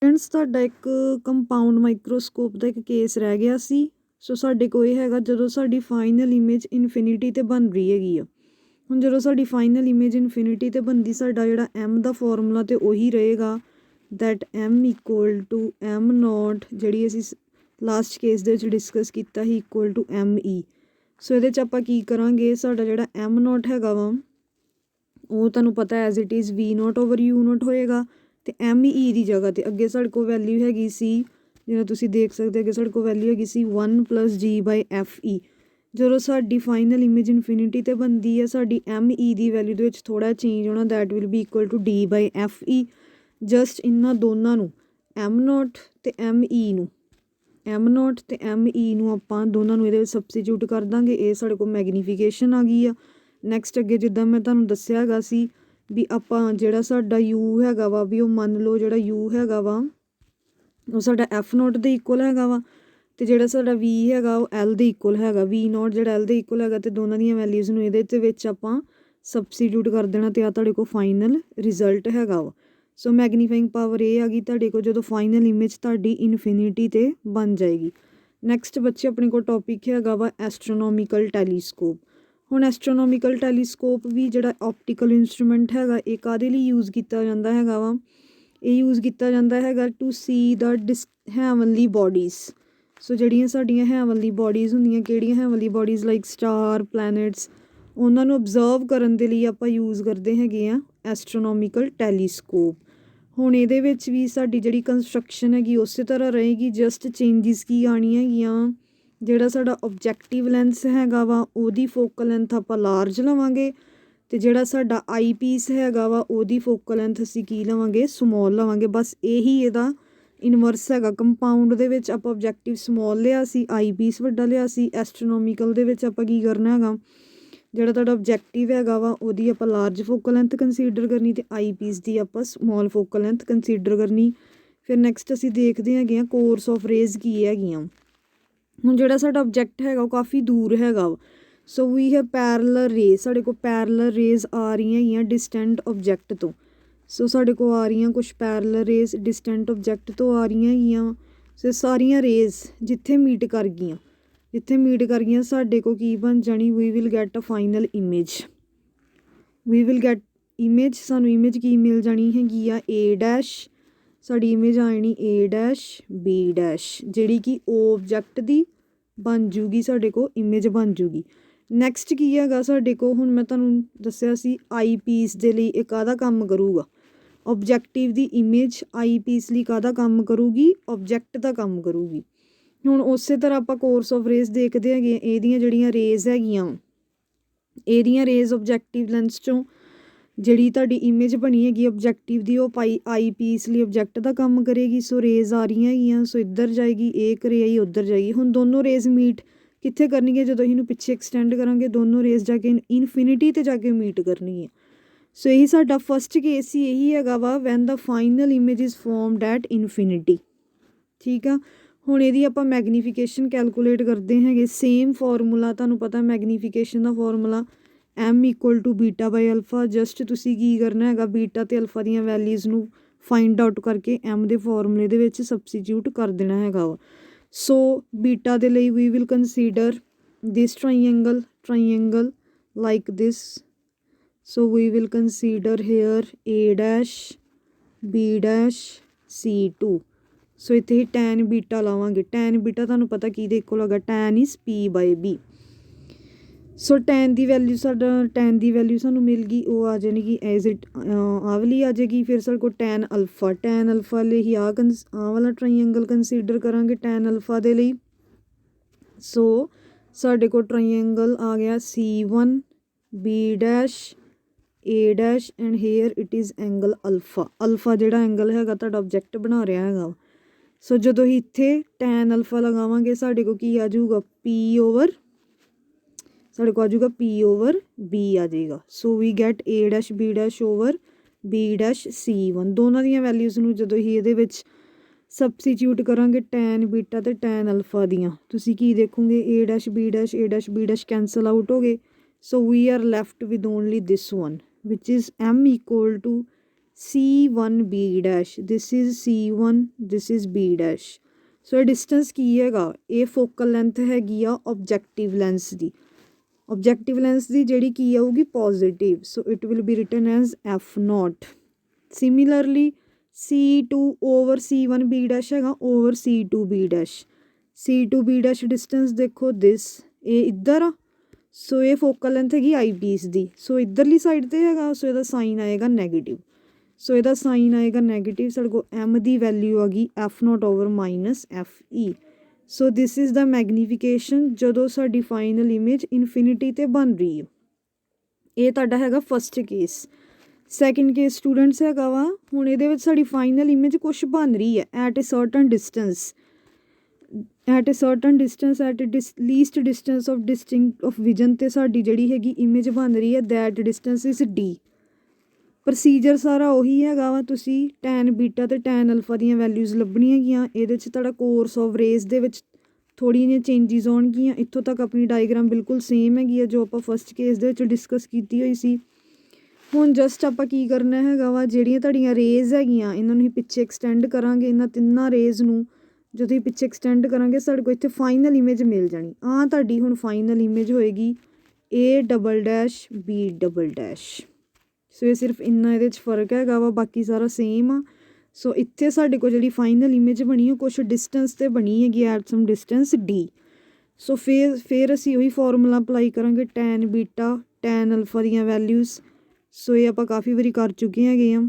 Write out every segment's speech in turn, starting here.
Friends ਤੁਹਾਡਾ ਇੱਕ compound microscope ਦਾ ਇੱਕ ਕੇਸ ਰਹਿ ਗਿਆ ਸੀ। ਸੋ ਸਾਡੇ ਕੋਲ ਇਹ ਹੈਗਾ ਜਦੋਂ ਸਾਡੀ ਫਾਈਨਲ ਇਮੇਜ ਇਨਫਿਨਿਟੀ ਤੇ ਬਣ ਰਹੀ ਹੈਗੀ ਆ। ਹੁਣ ਜਦੋਂ ਸਾਡੀ ਫਾਈਨਲ ਇਮੇਜ ਇਨਫਿਨਿਟੀ ਤੇ ਬਣਦੀ, ਸਾਡਾ ਜਿਹੜਾ m ਦਾ ਫਾਰਮੂਲਾ ਤੇ ਉਹੀ ਰਹੇਗਾ that m equal to m nought, ਜਿਹੜੀ ਅਸੀਂ ਲਾਸਟ ਕੇਸ ਦੇ ਵਿੱਚ ਡਿਸਕਸ ਕੀਤਾ ਸੀ, ਇਕੁਅਲ ਟੂ me। ਸੋ ਇਹਦੇ 'ਚ ਆਪਾਂ ਕੀ ਕਰਾਂਗੇ, ਸਾਡਾ ਜਿਹੜਾ m ਨੋਟ ਹੈਗਾ ਵਾ ਉਹ ਤੁਹਾਨੂੰ ਪਤਾ as it is v note over u note ਹੋਏਗਾ, ਅਤੇ me ਦੀ ਜਗ੍ਹਾ 'ਤੇ ਅੱਗੇ ਸਾਡੇ ਕੋਲ ਵੈਲਿਊ ਹੈਗੀ ਸੀ, ਜਿਵੇਂ ਤੁਸੀਂ ਦੇਖ ਸਕਦੇ ਅੱਗੇ ਸਾਡੇ ਕੋਲ ਵੈਲਿਊ ਹੈਗੀ ਸੀ 1 + g/fe। ਜਦੋਂ ਸਾਡੀ ਫਾਈਨਲ ਇਮੇਜ ਇਨਫਿਨਿਟੀ 'ਤੇ ਬਣਦੀ ਹੈ, ਸਾਡੀ me ਦੀ ਵੈਲਿਊ ਦੇ ਵਿੱਚ ਥੋੜ੍ਹਾ ਚੇਂਜ ਹੋਣਾ, that will be equal to d/fe। Just ਇਹਨਾਂ ਦੋਨਾਂ ਨੂੰ m ਨੋਟ ਅਤੇ me ਨੂੰ ਆਪਾਂ ਦੋਨਾਂ ਨੂੰ ਇਹਦੇ ਵਿੱਚ ਸਬਸਟੀਟਿਊਟ ਕਰ ਦਾਂਗੇ। ਇਹ ਸਾਡੇ ਕੋਲ ਮੈਗਨੀਫਿਕੇਸ਼ਨ ਆ ਗਈ ਆ। ਨੈਕਸਟ ਅੱਗੇ ਜਿੱਦਾਂ ਮੈਂ ਤੁਹਾਨੂੰ ਦੱਸਿਆ ਹੈਗਾ ਸੀ ਵੀ ਆਪਾਂ ਜਿਹੜਾ ਸਾਡਾ u ਹੈਗਾ ਵਾ, ਵੀ ਉਹ ਮੰਨ ਲਓ ਜਿਹੜਾ u ਹੈਗਾ ਵਾ ਉਹ ਸਾਡਾ f ਨੋਟ ਦੇ ਇਕੁਅਲ ਹੈਗਾ ਵਾ, ਅਤੇ ਜਿਹੜਾ ਸਾਡਾ v ਹੈਗਾ ਉਹ l ਦੇ ਇਕੁਅਲ ਹੈਗਾ, v ਨੋਟ ਜਿਹੜਾ l ਦੇ ਇਕੁਅਲ ਹੈਗਾ, ਅਤੇ ਦੋਨਾਂ ਦੀਆਂ ਵੈਲਿਊਜ਼ ਨੂੰ ਇਹਦੇ ਦੇ ਵਿੱਚ ਆਪਾਂ ਸਬਸਟੀਟਿਊਟ ਕਰ ਦੇਣਾ, ਅਤੇ ਆ ਤੁਹਾਡੇ ਕੋਲ ਫਾਈਨਲ ਰਿਜ਼ਲਟ ਹੈਗਾ ਵਾ। ਸੋ ਮੈਗਨੀਫਾਈਂਗ ਪਾਵਰ ਇਹ ਆ ਗਈ ਤੁਹਾਡੇ ਕੋਲ ਜਦੋਂ ਫਾਈਨਲ ਇਮੇਜ ਤੁਹਾਡੀ ਇਨਫਿਨਿਟੀ 'ਤੇ ਬਣ ਜਾਏਗੀ। ਨੈਕਸਟ ਬੱਚੇ ਆਪਣੇ ਕੋਲ ਟੋਪਿਕ ਹੈਗਾ ਵਾ ਐਸਟਰੋਨੋਮੀਕਲ ਟੈਲੀਸਕੋਪ। ਹੁਣ ਐਸਟਰੋਨੋਮੀਕਲ ਟੈਲੀਸਕੋਪ ਵੀ ਜਿਹੜਾ ਆਪਟੀਕਲ ਇੰਸਟਰੂਮੈਂਟ ਹੈਗਾ, ਇਹ ਕਾਹਦੇ ਲਈ ਯੂਜ਼ ਕੀਤਾ ਜਾਂਦਾ ਹੈਗਾ ਵਾ, ਇਹ ਯੂਜ਼ ਕੀਤਾ ਜਾਂਦਾ ਹੈਗਾ to see the heavenly bodies. So ਜਿਹੜੀਆਂ ਸਾਡੀਆਂ ਹੈਵਨਲੀ ਬੋਡੀਜ਼ ਹੁੰਦੀਆਂ, ਕਿਹੜੀਆਂ heavenly bodies like star, planets, ਉਹਨਾਂ ਨੂੰ ਅਬਜ਼ਰਵ ਕਰਨ ਦੇ ਲਈ ਆਪਾਂ ਯੂਜ਼ ਕਰਦੇ ਹੈਗੇ ਆ ਐਸਟਰੋਨੋਮੀਕਲ ਟੈਲੀਸਕੋਪ। ਹੁਣ ਇਹਦੇ ਵਿੱਚ ਵੀ ਸਾਡੀ ਜਿਹੜੀ ਕੰਸਟਰਕਸ਼ਨ ਹੈਗੀ ਉਸੇ ਤਰ੍ਹਾਂ ਰਹੇਗੀ, ਜਸਟ ਚੇਂਜਿਸ ਕੀ ਆਉਣੀਆਂ ਹੈਗੀਆਂ, ਜਿਹੜਾ ਸਾਡਾ ਓਬਜੈਕਟਿਵ ਲੈਂਸ ਹੈਗਾ ਵਾ ਉਹਦੀ ਫੋਕਲ ਲੈਂਥ ਆਪਾਂ ਲਾਰਜ ਲਵਾਂਗੇ, ਅਤੇ ਜਿਹੜਾ ਸਾਡਾ ਆਈ ਪੀਸ ਹੈਗਾ ਵਾ ਉਹਦੀ ਫੋਕਲ ਲੈਂਥ ਅਸੀਂ ਕੀ ਲਵਾਂਗੇ, ਸਮੋਲ ਲਵਾਂਗੇ। ਬਸ ਇਹੀ ਇਹਦਾ ਇਨਵਰਸ ਹੈਗਾ। ਕੰਪਾਊਂਡ ਦੇ ਵਿੱਚ ਆਪਾਂ ਓਬਜੈਕਟਿਵ ਸਮੋਲ ਲਿਆ ਸੀ, ਆਈ ਪੀਸ ਵੱਡਾ ਲਿਆ ਸੀ। ਐਸਟਰੋਨੋਮੀਕਲ ਦੇ ਵਿੱਚ ਆਪਾਂ ਕੀ ਕਰਨਾ ਹੈਗਾ, ਜਿਹੜਾ ਤੁਹਾਡਾ ਓਬਜੈਕਟਿਵ ਹੈਗਾ ਵਾ ਉਹਦੀ ਆਪਾਂ ਲਾਰਜ ਫੋਕਲ ਲੈਂਥ ਕੰਸੀਡਰ ਕਰਨੀ, ਅਤੇ ਆਈ ਪੀਸ ਦੀ ਆਪਾਂ ਸਮੋਲ ਫੋਕਲ ਲੈਂਥ ਕੰਸੀਡਰ ਕਰਨੀ। ਫਿਰ ਨੈਕਸਟ ਅਸੀਂ ਦੇਖਦੇ ਹੈਗੇ ਹਾਂ ਕੋਰਸ ਆਫ ਰੇਜ਼ ਕੀ ਹੈਗੀਆਂ। ਹੁਣ ਜਿਹੜਾ ਸਾਡਾ ਓਬਜੈਕਟ ਹੈਗਾ ਉਹ ਕਾਫੀ ਦੂਰ ਹੈਗਾ ਵਾ, ਸੋ ਵੀ ਹੈ ਪੈਰਲਰ ਰੇਜ਼, ਸਾਡੇ ਕੋਲ ਪੈਰਲਰ ਰੇਜ਼ ਆ ਰਹੀਆਂ ਹੈਗੀਆਂ ਡਿਸਟੈਂਟ ਓਬਜੈਕਟ ਤੋਂ। ਸੋ ਸਾਡੇ ਕੋਲ ਆ ਰਹੀਆਂ ਕੁਛ ਪੈਰਲਰ ਰੇਜ਼ ਡਿਸਟੈਂਟ ਓਬਜੈਕਟ ਤੋਂ ਆ ਰਹੀਆਂ ਹੈਗੀਆਂ। ਸੋ ਸਾਰੀਆਂ ਰੇਜ਼ ਜਿੱਥੇ ਮੀਟ ਕਰ ਗਈਆਂ, ਸਾਡੇ ਕੋਲ ਕੀ ਬਣ ਜਾਣੀ, we will get a final image. ਸਾਨੂੰ ਇਮੇਜ ਕੀ ਮਿਲ ਜਾਣੀ ਹੈਗੀ ਆ, a', ਸਾਡੀ ਇਮੇਜ ਆ ਜਾਣੀ a', b', ਜਿਹੜੀ ਕਿ ਓਬਜੈਕਟ ਦੀ ਬਣ ਜੂਗੀ, ਸਾਡੇ ਕੋਲ ਇਮੇਜ ਬਣ ਜੂਗੀ। ਨੈਕਸਟ ਕੀ ਹੈਗਾ ਸਾਡੇ ਕੋਲ, ਹੁਣ ਮੈਂ ਤੁਹਾਨੂੰ ਦੱਸਿਆ ਸੀ ਆਈ ਪੀਸ ਦੇ ਲਈ ਇਹ ਕਾਹਦਾ ਕੰਮ ਕਰੂਗਾ, ਓਬਜੈਕਟਿਵ ਦੀ ਇਮੇਜ ਆਈ ਪੀਸ ਲਈ ਕਾਹਦਾ ਕੰਮ ਕਰੂਗੀ, ਓਬਜੈਕਟ ਦਾ ਕੰਮ ਕਰੂਗੀ। ਹੁਣ ਉਸੇ ਤਰ੍ਹਾਂ ਆਪਾਂ ਕੋਰਸ ਆਫ ਰੇਜ਼ ਦੇਖਦੇ ਹੈਗੇ, ਇਹਦੀਆਂ ਜਿਹੜੀਆਂ ਰੇਜ਼ ਹੈਗੀਆਂ, ਇਹਦੀਆਂ ਰੇਜ਼ ਓਬਜੈਕਟਿਵ ਲੈਂਸ 'ਚੋਂ ਜਿਹੜੀ ਤੁਹਾਡੀ ਇਮੇਜ ਬਣੀ ਹੈਗੀ ਓਬਜੈਕਟਿਵ ਦੀ, ਉਹ ਆਈ ਪੀਸ ਲਈ ਓਬਜੈਕਟ ਦਾ ਕੰਮ ਕਰੇਗੀ। ਸੋ ਰੇਜ਼ ਆ ਰਹੀਆਂ ਹੈਗੀਆਂ, ਸੋ ਇੱਧਰ ਜਾਏਗੀ, ਇੱਕ ਰੇ ਆਈ ਉੱਧਰ ਜਾਏਗੀ। ਹੁਣ ਦੋਨੋਂ ਰੇਜ਼ ਮੀਟ ਕਿੱਥੇ ਕਰਨੀ ਹੈ, ਜਦੋਂ ਇਹਨੂੰ ਪਿੱਛੇ ਐਕਸਟੈਂਡ ਕਰਾਂਗੇ ਦੋਨੋਂ ਰੇਜ਼ ਜਾ ਕੇ ਇਨਫਿਨਿਟੀ 'ਤੇ ਜਾ ਕੇ ਮੀਟ ਕਰਨੀ ਹੈ। ਸੋ ਇਹੀ ਸਾਡਾ ਫਸਟ ਕੇਸ ਹੀ ਇਹੀ ਹੈਗਾ ਵਾ, when the final image is formed at infinity. ਠੀਕ ਆ, ਹੁਣ ਇਹਦੀ ਆਪਾਂ ਮੈਗਨੀਫਿਕੇਸ਼ਨ ਕੈਲਕੂਲੇਟ ਕਰਦੇ ਹੈਗੇ। ਸੇਮ ਫਾਰਮੂਲਾ ਤੁਹਾਨੂੰ ਪਤਾ ਮੈਗਨੀਫਿਕੇਸ਼ਨ ਦਾ ਫਾਰਮੂਲਾ m = β/α। ਜਸਟ ਤੁਸੀਂ ਕੀ ਕਰਨਾ ਹੈਗਾ, ਬੀਟਾ ਅਤੇ ਅਲਫਾ ਦੀਆਂ ਵੈਲਿਊਜ਼ ਨੂੰ ਫਾਈਂਡ ਆਊਟ ਕਰਕੇ m ਦੇ ਫਾਰਮੂਲੇ ਦੇ ਵਿੱਚ ਸਬਸਟੀਟਿਊਟ ਕਰ ਦੇਣਾ ਹੈਗਾ ਵਾ। ਸੋ ਬੀਟਾ ਦੇ ਲਈ we will consider this triangle like this. So we will consider here a', b', c2। So ਇੱਥੇ ਹੀ ਟੈਨ ਬੀਟਾ ਲਾਵਾਂਗੇ। ਟੈਨ ਬੀਟਾ ਤੁਹਾਨੂੰ ਪਤਾ ਕੀ ਦੇ ਇਕੁਅਲ ਹੈਗਾ, ten is p/b। So ten the value ਸਾਨੂੰ ਮਿਲ ਗਈ, ਉਹ ਆ ਜਾਣਗੀ ਐਜ਼ ਇਟ ਆਹ ਵਾਲੀ ਆ ਜਾਏਗੀ। ਫਿਰ ਸਾਡੇ ਕੋਲ ਟੈਨ ਅਲਫਾ ਲਈ ਹੀ ਆਹ ਵਾਲਾ ਟਰਾਈਐਂਗਲ ਕੰਸੀਡਰ ਕਰਾਂਗੇ ਟੈਨ ਅਲਫਾ ਦੇ ਲਈ। ਸੋ ਸਾਡੇ ਕੋਲ ਟਰਾਈਐਂਗਲ ਆ ਗਿਆ C1, b', a' and here it is angle alpha ਜਿਹੜਾ ਐਂਗਲ ਹੈਗਾ ਤੁਹਾਡਾ ਓਬਜੈਕਟ ਬਣਾ ਰਿਹਾ ਹੈਗਾ। ਸੋ ਜਦੋਂ ਹੀ ਇੱਥੇ ਟੈਨ ਅਲਫਾ ਲਗਾਵਾਂਗੇ, ਸਾਡੇ ਕੋਲ ਕੀ ਆ ਜਾਊਗਾ, ਸਾਡੇ ਕੋਲ ਆ ਜਾਊਗਾ p/b ਆ ਜਾਏਗਾ। So we get a', b' over b' C1। ਦੋਨਾਂ ਦੀਆਂ ਵੈਲਿਊਜ਼ ਨੂੰ ਜਦੋਂ ਹੀ ਇਹਦੇ ਵਿੱਚ ਸਬਸਟੀਟਿਊਟ ਕਰਾਂਗੇ ਟੈਨ ਬੀਟਾ ਅਤੇ ਟੈਨ ਅਲਫਾ ਦੀਆਂ, ਤੁਸੀਂ ਕੀ ਦੇਖੋਗੇ, a', ਕੈਂਸਲ ਆਊਟ ਹੋ ਗਏ। So we are left with only this one which is m = C1B dash, this is C1, this is B dash. So ਇਹ ਡਿਸਟੈਂਸ ਕੀ ਹੈਗਾ, ਇਹ ਫੋਕਲ ਲੈਂਥ ਹੈਗੀ ਆ ਓਬਜੈਕਟਿਵ ਲੈਂਸ ਦੀ। ਓਬਜੈਕਟਿਵ ਲੈਂਸ ਦੀ ਜਿਹੜੀ ਕੀ ਆਊਗੀ positive, so it will be written as F0। Similarly C2 over C1B dash ਹੈਗਾ over C2B dash. C2B dash distance ਦੇਖੋ ਦਿਸ, ਇਹ ਇੱਧਰ ਆ, ਸੋ ਇਹ ਫੋਕਲ ਲੈਂਥ ਹੈਗੀ ਆਈ ਪੀਸ ਦੀ, ਸੋ ਇੱਧਰਲੀ ਸਾਈਡ 'ਤੇ ਹੈਗਾ, ਸੋ ਇਹਦਾ ਸਾਈਨ ਆਏਗਾ ਨੈਗੇਟਿਵ। ਸੋ ਇਹਦਾ ਸਾਈਨ ਆਏਗਾ ਨੈਗੇਟਿਵ। ਸਾਡੇ ਕੋਲ M ਦੀ ਵੈਲਿਊ ਆ ਗਈ F0 over minus FE। So this is the magnification ਜਦੋਂ ਸਾਡੀ ਫਾਈਨਲ ਇਮੇਜ ਇਨਫਿਨਿਟੀ 'ਤੇ ਬਣ ਰਹੀ ਹੈ। ਇਹ ਤੁਹਾਡਾ ਹੈਗਾ first case. Second case students ਹੈਗਾ ਵਾ, ਹੁਣ ਇਹਦੇ ਵਿੱਚ ਸਾਡੀ ਫਾਈਨਲ ਇਮੇਜ ਕੁਛ ਬਣ ਰਹੀ ਹੈ at a certain distance, at a certain distance, at a least distance of vision 'ਤੇ ਸਾਡੀ ਜਿਹੜੀ ਹੈਗੀ ਇਮੇਜ ਬਣ ਰਹੀ ਹੈ, that distance is D। Procedure ਸਾਰਾ ਉਹੀ ਹੈਗਾ ਵਾ, ਤੁਸੀਂ ਟੈਨ ਬੀਟਾ ਅਤੇ ਟੈਨ ਅਲਫਾ ਦੀਆਂ ਵੈਲਿਊਜ਼ ਲੱਭਣੀਆਂ ਹੈਗੀਆਂ। ਇਹਦੇ 'ਚ ਤੁਹਾਡਾ ਕੋਰਸ ਆਫ ਰੇਜ਼ ਦੇ ਵਿੱਚ ਥੋੜ੍ਹੀਆਂ ਜਿਹੀਆਂ ਚੇਂਜਿਸ ਆਉਣਗੀਆਂ। ਇੱਥੋਂ ਤੱਕ ਆਪਣੀ ਡਾਇਗਰਾਮ ਬਿਲਕੁਲ ਸੇਮ ਹੈਗੀ ਆ ਜੋ ਆਪਾਂ ਫਸਟ ਕੇਸ ਦੇ ਵਿੱਚ ਡਿਸਕਸ ਕੀਤੀ ਹੋਈ ਸੀ। ਹੁਣ ਜਸਟ ਆਪਾਂ ਕੀ ਕਰਨਾ ਹੈਗਾ ਵਾ, ਜਿਹੜੀਆਂ ਤੁਹਾਡੀਆਂ ਰੇਜ਼ ਹੈਗੀਆਂ ਇਹਨਾਂ ਨੂੰ ਹੀ ਪਿੱਛੇ ਐਕਸਟੈਂਡ ਕਰਾਂਗੇ। ਇਹਨਾਂ ਤਿੰਨਾਂ ਰੇਜ਼ ਨੂੰ ਜਦੋਂ ਹੀ ਪਿੱਛੇ ਐਕਸਟੈਂਡ ਕਰਾਂਗੇ ਸਾਡੇ ਕੋਲ ਇੱਥੇ ਫਾਈਨਲ ਇਮੇਜ ਮਿਲ ਜਾਣੀ। ਆਹ ਤੁਹਾਡੀ ਹੁਣ ਫਾਈਨਲ ਇਮੇਜ ਹੋਏਗੀ A double dash B double dash. So ਇਹ ਸਿਰਫ ਇੰਨਾ ਇਹਦੇ 'ਚ ਫ਼ਰਕ ਹੈਗਾ ਵਾ, ਬਾਕੀ ਸਾਰਾ ਸੇਮ ਆ। ਸੋ ਇੱਥੇ ਸਾਡੇ ਕੋਲ ਜਿਹੜੀ ਫਾਈਨਲ ਇਮੇਜ ਬਣੀ ਉਹ ਕੁਛ ਡਿਸਟੈਂਸ 'ਤੇ ਬਣੀ ਹੈਗੀ ਐਟ ਸਮ ਡਿਸਟੈਂਸ D। ਸੋ ਫਿਰ ਅਸੀਂ ਉਹੀ ਫਾਰਮੂਲਾ ਅਪਲਾਈ ਕਰਾਂਗੇ ਟੈਨ ਬੀਟਾ ਟੈਨ ਅਲਫਾ ਦੀਆਂ ਵੈਲਿਊਜ਼। ਸੋ ਇਹ ਆਪਾਂ ਕਾਫੀ ਵਾਰੀ ਕਰ ਚੁੱਕੇ ਹੈਗੇ ਹਾਂ।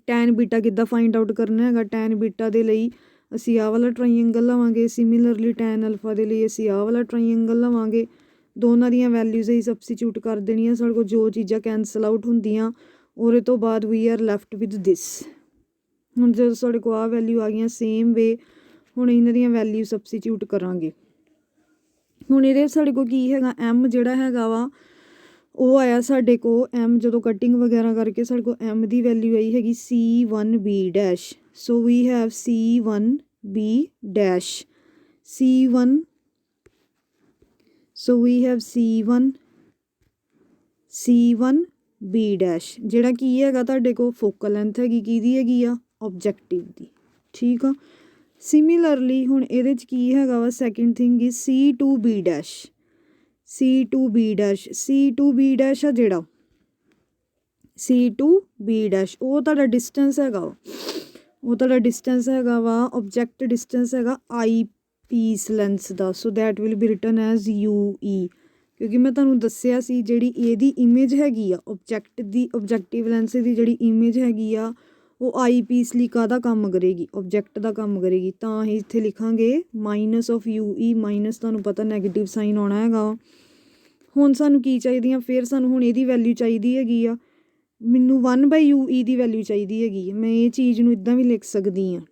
ਟੈਨ ਬੀਟਾ ਕਿੱਦਾਂ ਫਾਈਂਡ ਆਊਟ ਕਰਨਾ ਹੈਗਾ, ਟੈਨ ਬੀਟਾ ਦੇ ਲਈ ਅਸੀਂ ਆਹ ਵਾਲਾ ਟਰਾਈਐਂਗਲ ਲਵਾਂਗੇ, ਸਿਮਿਲਰਲੀ ਟੈਨ ਅਲਫਾ ਦੇ ਲਈ ਅਸੀਂ ਆਹ ਵਾਲਾ ਟਰਾਈਐਂਗਲ ਲਵਾਂਗੇ। ਦੋਨਾਂ ਦੀਆਂ ਵੈਲਿਊਜ਼ ਅਸੀਂ ਸਬਸਟੀਚਿਊਟ ਕਰ ਦੇਣੀਆਂ। ਸਾਡੇ ਕੋਲ ਜੋ ਚੀਜ਼ਾਂ ਕੈਂਸਲ ਆਊਟ ਹੁੰਦੀਆਂ ਉਹਦੇ ਤੋਂ ਬਾਅਦ we are left with this. ਹੁਣ ਜਦੋਂ ਸਾਡੇ ਕੋਲ ਆਹ ਵੈਲਿਊ ਆ ਗਈਆਂ ਸੇਮ ਵੇ, ਹੁਣ ਇਹਨਾਂ ਦੀਆਂ ਵੈਲਿਊ ਸਬਸਟੀਚਿਊਟ ਕਰਾਂਗੇ। ਹੁਣ ਇਹਦੇ ਸਾਡੇ ਕੋਲ ਕੀ ਹੈਗਾ, M ਜਿਹੜਾ ਹੈਗਾ ਵਾ ਉਹ ਆਇਆ ਸਾਡੇ ਕੋਲ M ਜਦੋਂ ਕਟਿੰਗ ਵਗੈਰਾ ਕਰਕੇ ਸਾਡੇ ਕੋਲ M ਦੀ ਵੈਲਿਊ ਆਈ ਹੈਗੀ C1B dash. So we have C1B dash, C1, so we have C1B dash, ਜਿਹੜਾ ਕੀ ਹੈਗਾ ਤੁਹਾਡੇ ਕੋਲ ਫੋਕਲ ਲੈਂਥ ਹੈਗੀ ਕਿਹਦੀ ਹੈਗੀ ਆ ਓਬਜੈਕਟਿਵ ਦੀ। ਠੀਕ ਆ। ਸਿਮਿਲਰਲੀ ਹੁਣ ਇਹਦੇ 'ਚ ਕੀ ਹੈਗਾ ਵਾ, second thing is C2B dash. C2B dash, C2B dash ਆ ਜਿਹੜਾ C2B ਡੈਸ਼ ਉਹ ਤੁਹਾਡਾ ਡਿਸਟੈਂਸ ਹੈਗਾ ਵਾ, ਉਹ ਤੁਹਾਡਾ ਡਿਸਟੈਂਸ ਹੈਗਾ ਵਾ ਓਬਜੈਕਟ ਡਿਸਟੈਂਸ ਹੈਗਾ ਆਈ ਪੀਸ ਲੈਂਸ ਦਾ। So that will be written as UE। ਕਿਉਂਕਿ ਮੈਂ ਤੁਹਾਨੂੰ ਦੱਸਿਆ ਸੀ ਜਿਹੜੀ ਇਹਦੀ ਇਮੇਜ ਹੈਗੀ ਆ ਓਬਜੈਕਟ ਦੀ, ਓਬਜੈਕਟਿਵ ਲੈਂਸ ਦੀ ਜਿਹੜੀ ਇਮੇਜ ਹੈਗੀ ਆ ਉਹ ਆਈ ਪੀਸ ਲਈ ਕਾਹਦਾ ਕੰਮ ਕਰੇਗੀ, ਓਬਜੈਕਟ ਦਾ ਕੰਮ ਕਰੇਗੀ। ਤਾਂ ਅਸੀਂ ਇੱਥੇ ਲਿਖਾਂਗੇ ਮਾਈਨਸ ਆਫ UE, ਮਾਈਨਸ ਤੁਹਾਨੂੰ ਪਤਾ ਨੈਗੇਟਿਵ ਸਾਈਨ ਆਉਣਾ ਹੈਗਾ। ਹੁਣ ਸਾਨੂੰ ਕੀ ਚਾਹੀਦੀਆਂ, ਫਿਰ ਸਾਨੂੰ ਹੁਣ ਇਹਦੀ ਵੈਲਿਊ ਚਾਹੀਦੀ ਹੈਗੀ ਆ, ਮੈਨੂੰ 1/UE ਦੀ ਵੈਲਿਊ ਚਾਹੀਦੀ ਹੈਗੀ ਹੈ। ਮੈਂ ਇਹ ਚੀਜ਼ ਨੂੰ ਇੱਦਾਂ ਵੀ ਲਿਖ ਸਕਦੀ ਹਾਂ।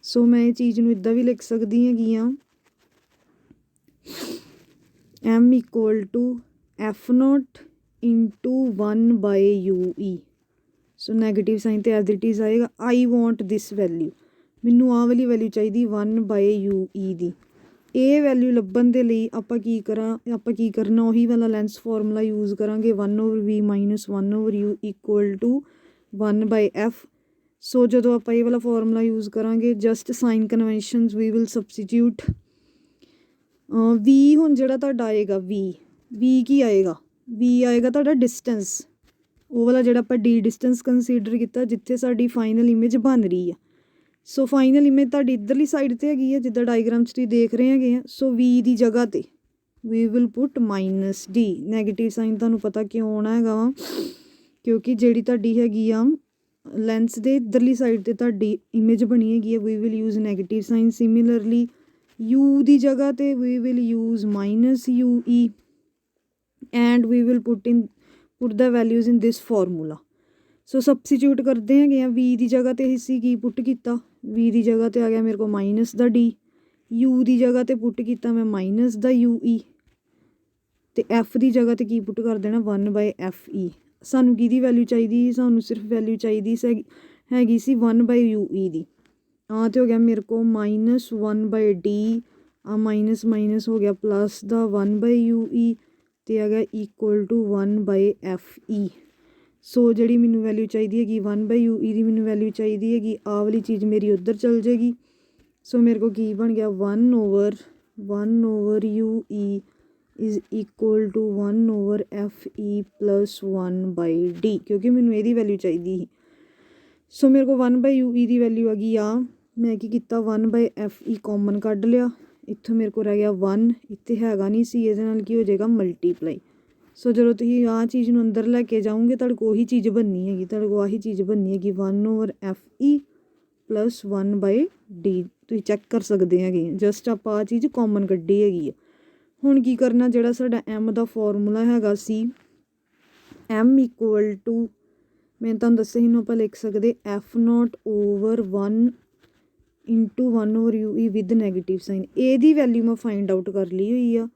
ਸੋ ਮੈਂ ਇਹ ਚੀਜ਼ ਨੂੰ ਇੱਦਾਂ ਵੀ ਲਿਖ ਸਕਦੀ ਹੈਗੀ ਹਾਂ, M equal to F0 into 1/UE। So negative sign ਤੇ ਐਜ਼ ਇਟ ਇਜ਼ ਆਏਗਾ। ਆਈ ਵਾਂਟ ਦਿਸ ਵੈਲਿਊ, ਮੈਨੂੰ ਆਹ ਵਾਲੀ ਵੈਲਿਊ ਚਾਹੀਦੀ 1/UE ਦੀ। ਇਹ ਵੈਲਿਊ ਲੱਭਣ ਦੇ ਲਈ ਆਪਾਂ ਕੀ ਕਰਨਾ, ਉਹੀ ਵਾਲਾ ਲੈਂਸ ਫਾਰਮੂਲਾ ਯੂਜ਼ ਕਰਾਂਗੇ 1/V minus 1/U equal to 1/F। ਸੋ ਜਦੋਂ ਆਪਾਂ ਇਹ ਵਾਲਾ ਫਾਰਮੂਲਾ ਯੂਜ਼ ਕਰਾਂਗੇ just sign conventions we will substitute. V ਹੁਣ ਜਿਹੜਾ ਤੁਹਾਡਾ ਆਏਗਾ V ਕੀ ਆਏਗਾ, V ਆਏਗਾ ਤੁਹਾਡਾ ਡਿਸਟੈਂਸ, ਉਹ ਵਾਲਾ ਜਿਹੜਾ ਆਪਾਂ D ਡਿਸਟੈਂਸ ਕੰਸੀਡਰ ਕੀਤਾ ਜਿੱਥੇ ਸਾਡੀ ਫਾਈਨਲ ਇਮੇਜ ਬਣ ਰਹੀ ਆ। ਸੋ ਫਾਈਨਲ ਇਮੇਜ ਤੁਹਾਡੀ ਇੱਧਰਲੀ ਸਾਈਡ 'ਤੇ ਹੈਗੀ ਹੈ ਜਿੱਦਾਂ ਡਾਇਗਰਾਮ 'ਚ ਤੁਸੀਂ ਦੇਖ ਰਹੇ ਹੈਗੇ ਆ। ਸੋ V ਦੀ ਜਗ੍ਹਾ 'ਤੇ we will put -D। Negative sign ਤੁਹਾਨੂੰ ਪਤਾ ਕਿਉਂ ਆਉਣਾ ਹੈਗਾ ਵਾ, ਕਿਉਂਕਿ ਜਿਹੜੀ ਤੁਹਾਡੀ ਹੈਗੀ ਆ ਲੈਂਸ ਦੇ ਇੱਧਰਲੀ ਸਾਈਡ 'ਤੇ ਤੁਹਾਡੀ ਇਮੇਜ ਬਣੀ ਹੈਗੀ ਹੈ, we will use negative sign. Similarly U ਦੀ ਜਗ੍ਹਾ 'ਤੇ we will use -UE and we will put the values in this formula. So substitute ਕਰਦੇ ਹੈਗੇ ਆ। V ਦੀ ਜਗ੍ਹਾ 'ਤੇ ਅਸੀਂ ਕੀ ਪੁੱਟ ਕੀਤਾ, V ਦੀ ਜਗ੍ਹਾ 'ਤੇ ਆ ਗਿਆ ਮੇਰੇ ਕੋਲ -D। U ਦੀ ਜਗ੍ਹਾ 'ਤੇ ਪੁੱਟ ਕੀਤਾ ਮੈਂ -UE ਅਤੇ F ਦੀ ਜਗ੍ਹਾ 'ਤੇ ਕੀ ਪੁੱਟ ਕਰ ਦੇਣਾ 1/FE। ਸਾਨੂੰ ਕਿਹਦੀ ਵੈਲਿਊ ਚਾਹੀਦੀ, ਸਾਨੂੰ ਸਿਰਫ ਵੈਲਿਊ ਚਾਹੀਦੀ ਹੈਗੀ ਸੀ 1/UE ਦੀ। ਆਹ ਤਾਂ ਹੋ ਗਿਆ ਮੇਰੇ ਕੋਲ -1/D, ਆ ਮਾਈਨਸ ਮਾਈਨਸ ਹੋ ਗਿਆ ਪਲੱਸ ਦਾ 1/UE, ਤੇ ਆ ਗਿਆ ਇਕੁਅਲ ਟੂ 1/FE। ਸੋ ਜਿਹੜੀ ਮੈਨੂੰ ਵੈਲਿਊ ਚਾਹੀਦੀ ਹੈਗੀ 1/UE ਦੀ ਮੈਨੂੰ ਵੈਲਿਊ ਚਾਹੀਦੀ ਹੈਗੀ, ਆਹ ਵਾਲੀ ਚੀਜ਼ ਮੇਰੀ ਉੱਧਰ ਚਲ ਜਾਏਗੀ। ਸੋ ਮੇਰੇ ਕੋਲ ਕੀ ਬਣ ਗਿਆ 1/UE is equal to 1/FE plus 1/D, ਕਿਉਂਕਿ ਮੈਨੂੰ ਇਹਦੀ ਵੈਲਿਊ ਚਾਹੀਦੀ ਸੀ। ਸੋ ਮੇਰੇ ਕੋਲ 1/UE ਦੀ ਵੈਲਿਊ ਆ ਗਈ ਆ, ਮੈਂ ਕੀ ਕੀਤਾ 1/FE ਕਾਮਨ ਕੱਢ ਲਿਆ, ਇੱਥੋਂ ਮੇਰੇ ਕੋਲ ਰਹਿ ਗਿਆ 1, ਇੱਥੇ ਹੈਗਾ ਨਹੀਂ ਸੀ, ਇਹਦੇ ਨਾਲ ਕੀ ਹੋ ਜਾਏਗਾ ਮਲਟੀਪਲਾਈ। ਸੋ ਜਦੋਂ ਤੁਸੀਂ ਆਹ ਚੀਜ਼ ਨੂੰ ਅੰਦਰ ਲੈ ਕੇ ਜਾਓਗੇ ਤੁਹਾਡੇ ਕੋਲ ਉਹੀ ਚੀਜ਼ ਬਣਨੀ ਹੈਗੀ, ਤੁਹਾਡੇ ਕੋਲ ਆਹੀ ਚੀਜ਼ ਬਣਨੀ ਹੈਗੀ 1/FE ਪਲੱਸ 1/D। ਤੁਸੀਂ ਚੈੱਕ ਕਰ ਸਕਦੇ ਹੈਗੇ, ਜਸਟ ਆਪਾਂ ਆਹ ਚੀਜ਼ ਕਾਮਨ ਕੱਢੀ ਹੈਗੀ ਆ। ਹੁਣ ਕੀ ਕਰਨਾ, ਜਿਹੜਾ ਸਾਡਾ M ਦਾ ਫਾਰਮੂਲਾ ਹੈਗਾ ਸੀ M ਇਕੁਅਲ ਟੂ, ਮੈਂ ਤੁਹਾਨੂੰ ਦੱਸਿਆ ਸੀ ਆਪਾਂ ਲਿਖ ਸਕਦੇ F0/1 into 1/UE with negative sign. ਇਹਦੀ ਵੈਲਿਊ ਮੈਂ ਫਾਈਂਡ ਆਊਟ ਕਰ ਲਈ ਹੋਈ ਆ,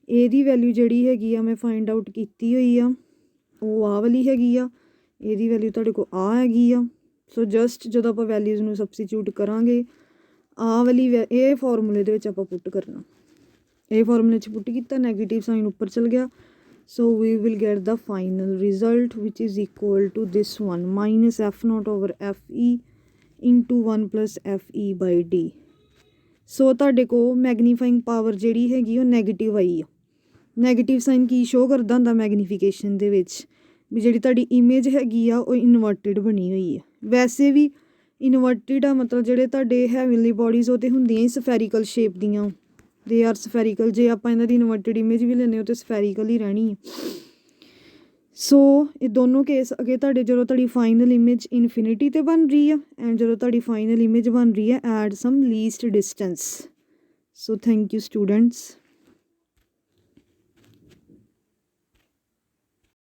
ਇਹਦੀ ਵੈਲਿਊ ਜਿਹੜੀ ਹੈਗੀ ਆ ਮੈਂ ਫਾਈਂਡ ਆਊਟ ਕੀਤੀ ਹੋਈ ਆ, ਉਹ ਆਹ ਵਾਲੀ ਹੈਗੀ ਆ, ਇਹਦੀ ਵੈਲਿਊ ਤੁਹਾਡੇ ਕੋਲ ਆਹ ਹੈਗੀ ਆ। ਸੋ ਜਸਟ ਜਦੋਂ ਆਪਾਂ ਵੈਲਿਊਜ਼ ਨੂੰ ਸਬਸਟੀਟਿਊਟ ਕਰਾਂਗੇ ਆਹ ਵਾਲੀ ਇਹ ਫਾਰਮੂਲੇ ਦੇ ਵਿੱਚ ਆਪਾਂ ਪੁੱਟ ਕਰਨਾ, ਇਹ ਫਾਰਮੂਲੇ 'ਚ ਪੁੱਟ ਕੀਤਾ, ਨੈਗੇਟਿਵ ਸਾਈਨ ਉੱਪਰ ਚਲ ਗਿਆ। So we will get the final result which is equal to this one minus F0/FE into 1+FE/D। ਸੋ ਤੁਹਾਡੇ ਕੋਲ ਮੈਗਨੀਫਾਈਂਗ ਪਾਵਰ ਜਿਹੜੀ ਹੈਗੀ ਉਹ ਨੈਗੇਟਿਵ ਆਈ ਆ। ਨੈਗੇਟਿਵ ਸਾਈਨ ਕੀ ਸ਼ੋਅ ਕਰਦਾ ਹੁੰਦਾ ਮੈਗਨੀਫਿਕੇਸ਼ਨ ਦੇ ਵਿੱਚ, ਵੀ ਜਿਹੜੀ ਤੁਹਾਡੀ ਇਮੇਜ ਹੈਗੀ ਆ ਉਹ ਇਨਵਰਟਿਡ ਬਣੀ ਹੋਈ ਆ। ਵੈਸੇ ਵੀ ਇਨਵਰਟਿਡ ਆ ਮਤਲਬ ਜਿਹੜੇ ਤੁਹਾਡੇ ਹੈਵਨਲੀ ਬੋਡੀਜ਼ ਉਹ ਤਾਂ ਹੁੰਦੀਆਂ ਹੀ ਸਫੈਰੀਕਲ ਸ਼ੇਪ ਦੀਆਂ, ਦੇ ਆਰ ਸਫੈਰੀਕਲ। ਜੇ ਆਪਾਂ ਇਹਨਾਂ ਦੀ ਇਨਵਰਟਿਡ ਇਮੇਜ ਵੀ ਲੈਂਦੇ ਹੋ ਤਾਂ ਸਫੈਰੀਕਲ ਹੀ ਰਹਿਣੀ ਹੈ। ਸੋ ਇਹ ਦੋਨੋਂ ਕੇਸ ਅੱਗੇ ਤੁਹਾਡੇ ਜਦੋਂ ਤੁਹਾਡੀ ਫਾਈਨਲ ਇਮੇਜ ਇਨਫਿਨਿਟੀ 'ਤੇ ਬਣ ਰਹੀ ਆ ਐਂਡ ਜਦੋਂ ਤੁਹਾਡੀ ਫਾਈਨਲ ਇਮੇਜ ਬਣ ਰਹੀ ਹੈ at some least distance. So thank you students.